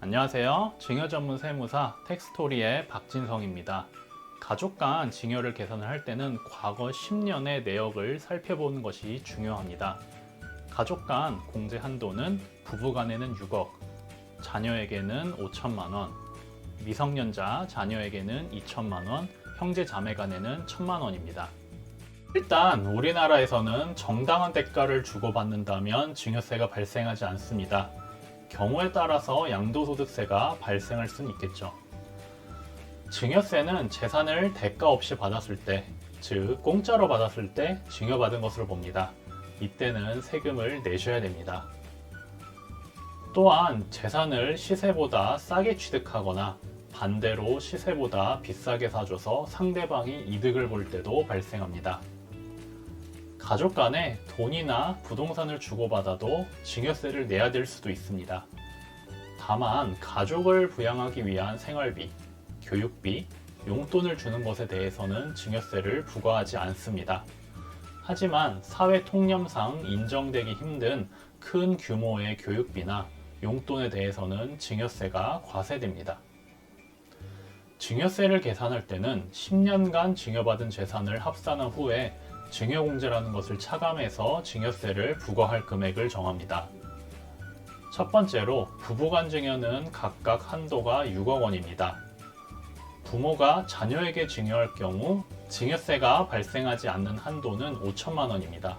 안녕하세요. 증여 전문 세무사 텍스토리의 박진성입니다. 가족 간 증여를 계산을 할 때는 과거 10년의 내역을 살펴보는 것이 중요합니다. 가족 간 공제 한도는 부부 간에는 6억, 자녀에게는 5천만 원, 미성년자 자녀에게는 2천만 원, 형제 자매 간에는 1천만 원입니다. 일단 우리나라에서는 정당한 대가를 주고받는다면 증여세가 발생하지 않습니다. 경우에 따라서 양도소득세가 발생할 수는 있겠죠. 증여세는 재산을 대가 없이 받았을 때, 즉 공짜로 받았을 때 증여받은 것으로 봅니다. 이때는 세금을 내셔야 됩니다. 또한 재산을 시세보다 싸게 취득하거나 반대로 시세보다 비싸게 사줘서 상대방이 이득을 볼 때도 발생합니다. 가족 간에 돈이나 부동산을 주고받아도 증여세를 내야 될 수도 있습니다. 다만 가족을 부양하기 위한 생활비, 교육비, 용돈을 주는 것에 대해서는 증여세를 부과하지 않습니다. 하지만 사회 통념상 인정되기 힘든 큰 규모의 교육비나 용돈에 대해서는 증여세가 과세됩니다. 증여세를 계산할 때는 10년간 증여받은 재산을 합산한 후에 증여공제라는 것을 차감해서 증여세를 부과할 금액을 정합니다. 첫 번째로 부부간 증여는 각각 한도가 6억 원입니다. 부모가 자녀에게 증여할 경우 증여세가 발생하지 않는 한도는 5천만 원입니다.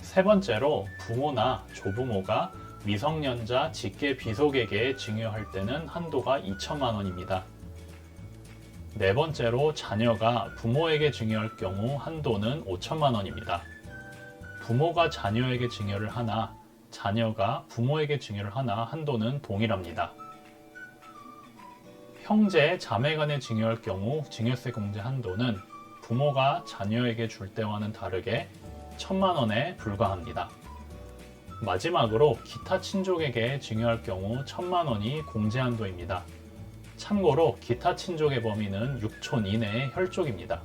세 번째로 부모나 조부모가 미성년자 직계 비속에게 증여할 때는 한도가 2천만 원입니다. 네 번째로 자녀가 부모에게 증여할 경우 한도는 5천만 원입니다. 부모가 자녀에게 증여를 하나, 자녀가 부모에게 증여를 하나 한도는 동일합니다. 형제, 자매 간에 증여할 경우 증여세 공제 한도는 부모가 자녀에게 줄 때와는 다르게 1천만 원에 불과합니다. 마지막으로 기타 친족에게 증여할 경우 1천만 원이 공제 한도입니다. 참고로 기타 친족의 범위는 6촌 이내의 혈족입니다.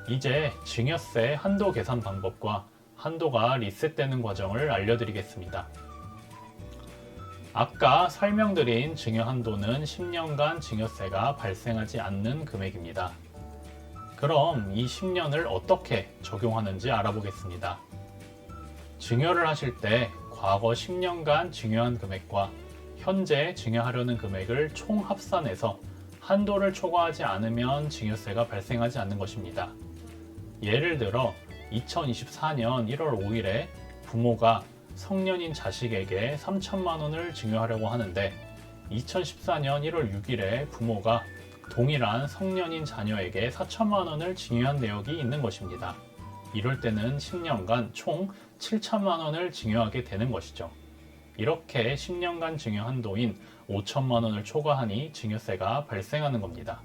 이제 증여세 한도 계산 방법과 한도가 리셋되는 과정을 알려드리겠습니다. 아까 설명드린 증여 한도는 10년간 증여세가 발생하지 않는 금액입니다. 그럼 이 10년을 어떻게 적용하는지 알아보겠습니다. 증여를 하실 때 과거 10년간 증여한 금액과 현재 증여하려는 금액을 총 합산해서 한도를 초과하지 않으면 증여세가 발생하지 않는 것입니다. 예를 들어 2024년 1월 5일에 부모가 성년인 자식에게 3천만 원을 증여하려고 하는데 2014년 1월 6일에 부모가 동일한 성년인 자녀에게 4천만 원을 증여한 내역이 있는 것입니다. 이럴 때는 10년간 총 7천만 원을 증여하게 되는 것이죠. 이렇게 10년간 증여 한도인 5천만 원을 초과하니 증여세가 발생하는 겁니다.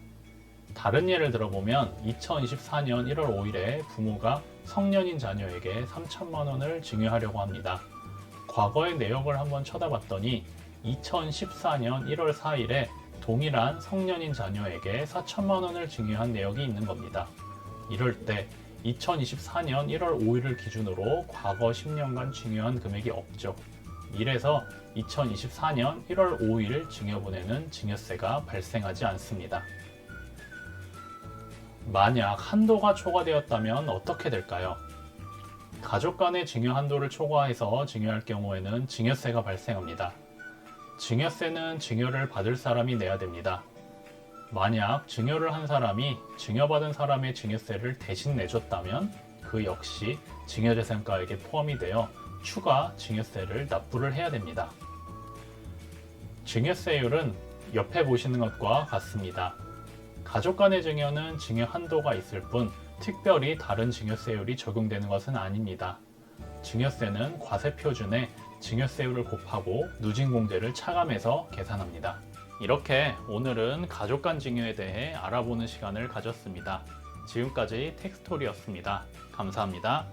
다른 예를 들어보면 2024년 1월 5일에 부모가 성년인 자녀에게 3천만 원을 증여하려고 합니다. 과거의 내역을 한번 쳐다봤더니 2014년 1월 4일에 동일한 성년인 자녀에게 4천만 원을 증여한 내역이 있는 겁니다. 이럴 때 2024년 1월 5일을 기준으로 과거 10년간 증여한 금액이 없죠. 이래서 2024년 1월 5일 증여분에는 증여세가 발생하지 않습니다. 만약 한도가 초과되었다면 어떻게 될까요? 가족 간의 증여 한도를 초과해서 증여할 경우에는 증여세가 발생합니다. 증여세는 증여를 받을 사람이 내야 됩니다. 만약 증여를 한 사람이 증여받은 사람의 증여세를 대신 내줬다면 그 역시 증여재산가액에 포함이 되어 추가 증여세를 납부를 해야 됩니다. 증여세율은 옆에 보시는 것과 같습니다. 가족 간의 증여는 증여 한도가 있을 뿐 특별히 다른 증여세율이 적용되는 것은 아닙니다. 증여세는 과세표준에 증여세율을 곱하고 누진공제를 차감해서 계산합니다. 이렇게 오늘은 가족 간 증여에 대해 알아보는 시간을 가졌습니다. 지금까지 텍스토리였습니다. 감사합니다.